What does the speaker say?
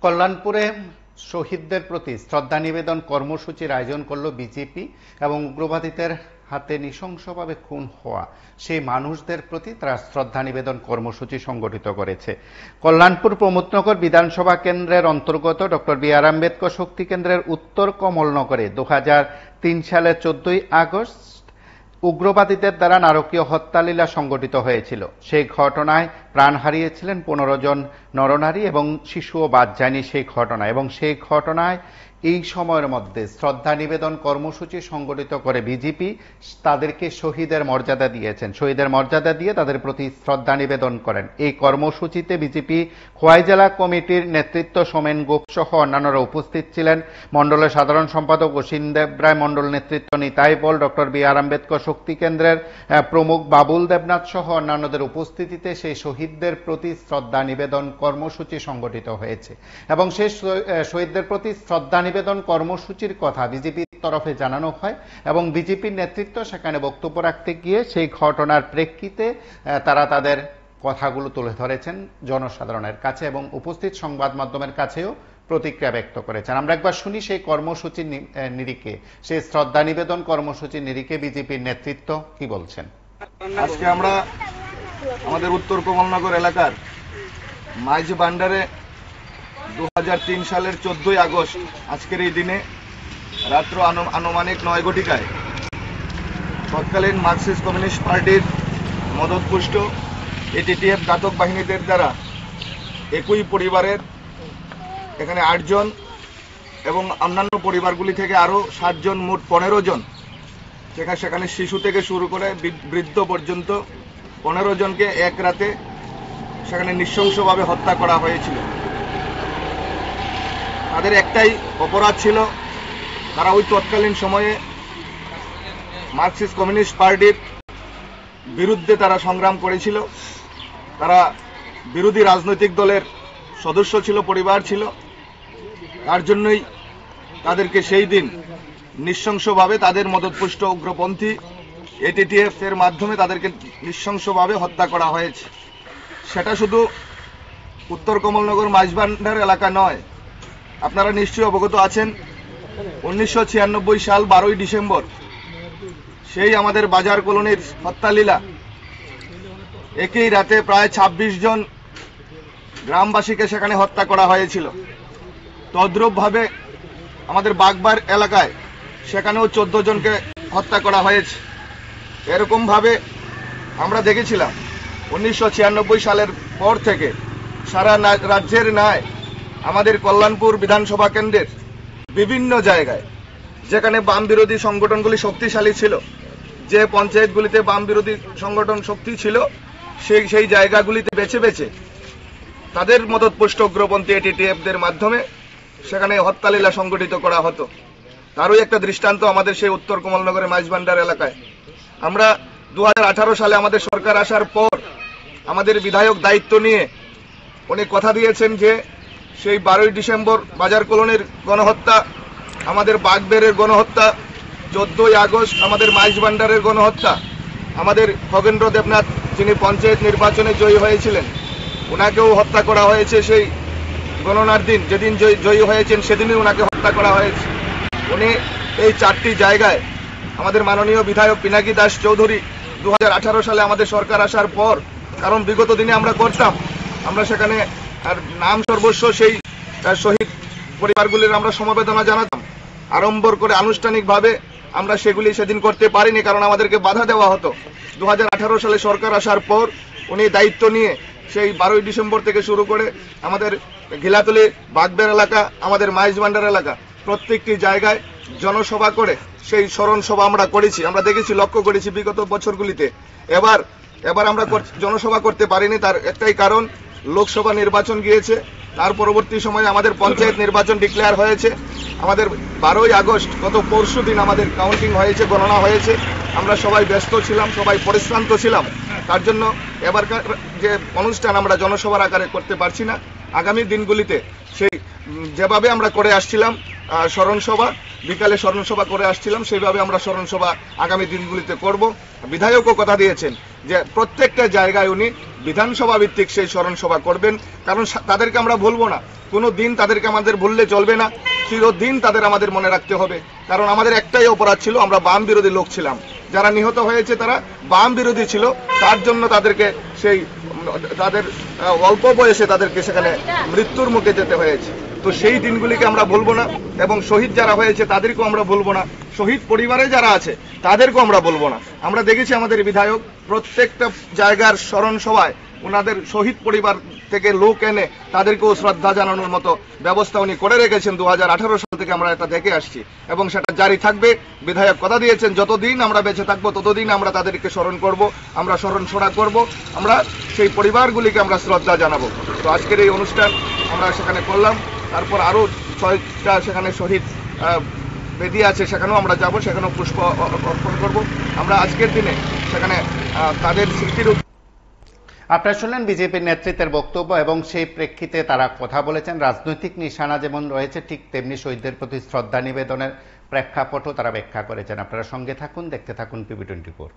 কল্যাণপুরে শহীদদের প্রতি শ্রদ্ধা নিবেদন কর্মসূচির আয়োজন করল বিজেপি এবং উগ্রবাদীদের হাতে নৃশংসভাবে খুন হওয়া সেই মানুষদের প্রতি তারা শ্রদ্ধা নিবেদন কর্মসূচি সংগঠিত করেছে। কল্যাণপুর প্রমোদনগর বিধানসভা কেন্দ্রের অন্তর্গত ডক্টর বি আর আম্বেদকর শক্তি কেন্দ্রের উত্তর কমলনগরে 2003 সালের 14ই আগস্ট উগ্রবাদীদের দ্বারা নারকীয় হত্যালীলা সংগঠিত হয়েছিল। সেই ঘটনায় প্রাণ হারিয়েছিলেন 15 জন নরনারী এবং শিশুও বাদ যায়নি সেই ঘটনায়। এবং সেই ঘটনায় এই সময়ের মধ্যে শ্রদ্ধা নিবেদন কর্মসূচি সংগঠিত করে বিজেপি তাদেরকে শহীদের মর্যাদা দিয়েছেন। শহীদের মর্যাদা দিয়ে তাদের প্রতি শ্রদ্ধা নিবেদন করেন। এই কর্মসূচিতে বিজেপি খোয়াই জেলা কমিটির নেতৃত্ব সোমেন গোপ সহ অন্যান্যরা উপস্থিত ছিলেন। মণ্ডলের সাধারণ সম্পাদক অসীম দেবরায়, মণ্ডল নেতৃত্ব নিতাই পল, ডক্টর বি আর আম্বেদকর শক্তি কেন্দ্রের প্রমুখ বাবুল দেবনাথ সহ অন্যান্যদের উপস্থিতিতে সেই শহীদদের প্রতি শ্রদ্ধা নিবেদন কর্মসূচি সংগঠিত হয়েছে। এবং সেই শহীদদের প্রতি শ্রদ্ধা নিবেদন কর্মসূচির কথা বিজেপির তরফে জানানো হয় এবং বিজেপির নেতৃত্ব সেখানে বক্তব্য রাখতে গিয়ে সেই ঘটনার প্রেক্ষিতে তারা তাদের কথাগুলো তুলে ধরেছেন জনসাধারণের কাছে এবং উপস্থিত সংবাদ মাধ্যমের কাছেও প্রতিক্রিয়া ব্যক্ত করেছেন। আমরা একবার শুনি সেই কর্মসূচির নিরিখে, সেই শ্রদ্ধা নিবেদন কর্মসূচির নিরিখে বিজেপির নেতৃত্ব কি বলছেন। আজকে আমরা আমাদের উত্তর কমলনগর এলাকার মাইজ ভান্ডারে 2003 সালের 14ই আগস্ট আজকের এই দিনে রাত্র আনুমানিক 9 ঘটিকায় তৎকালীন মার্কসিস্ট কমিউনিস্ট পার্টির মদতপুষ্ট এটিটিএফ ঘাতক বাহিনীদের দ্বারা একই পরিবারের এখানে 8 জন এবং অন্যান্য পরিবারগুলি থেকে আরো 7 জন, মোট 15 জন, সেখানে শিশু থেকে শুরু করে বৃদ্ধ পর্যন্ত 15 জনকে এক রাতে সেখানে নৃশংসভাবে হত্যা করা হয়েছিল। তাদের একটাই অপরাধ ছিল, তারা ওই তৎকালীন সময়ে মার্কসিস্ট কমিউনিস্ট পার্টির বিরুদ্ধে তারা সংগ্রাম করেছিল। তারা বিরোধী রাজনৈতিক দলের সদস্য ছিল, পরিবার ছিল। তার জন্যই তাদেরকে সেই দিন নৃশংসভাবে তাদের মদতপুষ্ট উগ্রপন্থী এটিটিএফ এর মাধ্যমে তাদেরকে নৃশংসভাবে হত্যা করা হয়েছে। সেটা শুধু উত্তর কমলনগর মাইজভান্ডার এলাকা নয়, আপনারা নিশ্চয়ই অবগত আছেন 1996 সাল 12ই ডিসেম্বর সেই আমাদের বাজার কলোনির হত্যালীলা, একই রাতে প্রায় 26 জন গ্রামবাসীকে সেখানে হত্যা করা হয়েছিল। তদ্রূপ ভাবে আমাদের বাগবার এলাকায় সেখানেও 14 জনকে হত্যা করা হয়েছে। এরকম ভাবে আমরা দেখেছিলাম 1996 সালের পর থেকে সারা রাজ্যের ন্যায় আমাদের কল্যাণপুর বিধানসভা কেন্দ্রের বিভিন্ন জায়গায় যেখানে বাম বিরোধী সংগঠনগুলি শক্তিশালী ছিল, যে পঞ্চায়েতগুলিতে বাম বিরোধী সংগঠন শক্তি ছিল, সেই জায়গাগুলিতে বেছে বেছে তাদের মদতপুষ্ট উগ্রপন্থী এটিটিএফদের মাধ্যমে সেখানে হত্যালীলা সংগঠিত করা হতো। তারই একটা দৃষ্টান্ত আমাদের সেই উত্তর কমলনগরের মাইজভান্ডার এলাকায়। আমরা 2018 সালে আমাদের সরকার আসার পর আমাদের বিধায়ক দায়িত্ব নিয়ে উনি কথা দিয়েছেন যে সেই 12ই ডিসেম্বর বাজার কলোনির গণহত্যা, আমাদের বাগবেরের গণহত্যা, 14ই আগস্ট আমাদের মাইজভান্ডারের গণহত্যা, আমাদের খগেন্দ্র দেবনাথ যিনি পঞ্চায়েত নির্বাচনে জয়ী হয়েছিলেন ওনাকেও হত্যা করা হয়েছে। সেই গণনার দিন যেদিন জয়ী হয়েছেন সেদিনই ওনাকে হত্যা করা হয়েছে। উনি এই 4টি জায়গায় আমাদের মাননীয় বিধায়ক পিনাকি দাস চৌধুরী 2018 সালে আমাদের সরকার আসার পর, কারণ বিগত দিনে আমরা করতাম, আমরা সেখানে আর নাম সর্বস্ব সেই শহীদ পরিবারগুলির আমরা সমবেদনা জানাতাম, আড়ম্বর করে আনুষ্ঠানিকভাবে আমরা সেগুলি সেদিন করতে পারিনি, কারণ আমাদেরকে বাধা দেওয়া হতো। 2018 সালে সরকার আসার পর উনি দায়িত্ব নিয়ে সেই 12ই ডিসেম্বর থেকে শুরু করে আমাদের ঘিলাতলি, বাগবের এলাকা, আমাদের মাইজভান্ডার এলাকা প্রত্যেকটি জায়গায় জনসভা করে সেই স্মরণ সভা আমরা করেছি। আমরা দেখেছি, লক্ষ্য করেছি বিগত বছরগুলিতে। এবার আমরা জনসভা করতে পারিনি, তার একটাই কারণ, লোকসভা নির্বাচন গিয়েছে, তার পরবর্তী সময়ে আমাদের পঞ্চায়েত নির্বাচন ডিক্লেয়ার হয়েছে। আমাদের 12ই আগস্ট গত পরশু দিন আমাদের কাউন্টিং হয়েছে, গণনা হয়েছে। আমরা সবাই ব্যস্ত ছিলাম, সবাই পরিশ্রান্ত ছিলাম, তার জন্য এবারকার যে অনুষ্ঠান আমরা জনসভার আকারে করতে পারছি না। আগামী দিনগুলিতে সেই যেভাবে আমরা করে আসছিলাম স্মরণসভা, বিকালে স্মরণসভা করে আসছিলাম, সেইভাবে আমরা স্মরণসভা আগামী দিনগুলিতে করব। বিধায়কও কথা দিয়েছেন যে প্রত্যেকটা জায়গায় উনি বিধানসভা ভিত্তিক সেই স্মরণ সভা করবেন, কারণ তাদেরকে আমরা ভুলবো না, কোনো দিন তাদেরকে আমাদের ভুললে চলবে না, চিরদিন তাদের আমাদের মনে রাখতে হবে। কারণ আমাদের একটাই অপরাধ ছিল, আমরা বাম বিরোধী লোক ছিলাম। যারা নিহত হয়েছে তারা বাম বিরোধী ছিল, তার জন্য তাদেরকে তাদের অল্প বয়সে তাদেরকে সেখানে মৃত্যুর মুখে যেতে হয়েছে। তো সেই দিনগুলিকে আমরা ভুলবো না, এবং শহীদ যারা হয়েছে তাদেরকেও আমরা ভুলবো না, শহীদ পরিবারে যারা আছে তাদেরকেও আমরা বলবো না। আমরা দেখেছি আমাদের বিধায়ক প্রত্যেকটা জায়গার স্মরণ সভায় ওনাদের শহীদ পরিবার থেকে লোক এনে তাদেরকেও শ্রদ্ধা জানানোর মতো ব্যবস্থা উনি করে রেখেছেন। 2018 সাল থেকে আমরা এটা দেখে আসছি এবং সেটা জারি থাকবে। বিধায়ক কথা দিয়েছেন যতদিন আমরা বেঁচে থাকবো ততদিন আমরা তাদেরকে স্মরণ করব, আমরা স্মরণ সভা করব, আমরা সেই পরিবারগুলিকে আমরা শ্রদ্ধা জানাবো। তো আজকের এই অনুষ্ঠান আমরা সেখানে করলাম। তারপর আরো 6টা সেখানে শহীদ বেদি আছে, সেখানেও আমরা যাব, সেখানেও পুষ্প অর্পণ করব। আমরা আজকের দিনে সেখানে তাদের স্মৃতির। আপনারা শুনলেন বিজেপির নেতৃত্বের বক্তব্য এবং সেই প্রেক্ষিতে তারা কথা বলেছেন। রাজনৈতিক নিশানা যেমন রয়েছে ঠিক তেমনি শহীদদের প্রতি শ্রদ্ধা নিবেদনের প্রেক্ষাপটও তারা ব্যাখ্যা করেছেন। আপনারা সঙ্গে থাকুন, দেখতে থাকুন PB24।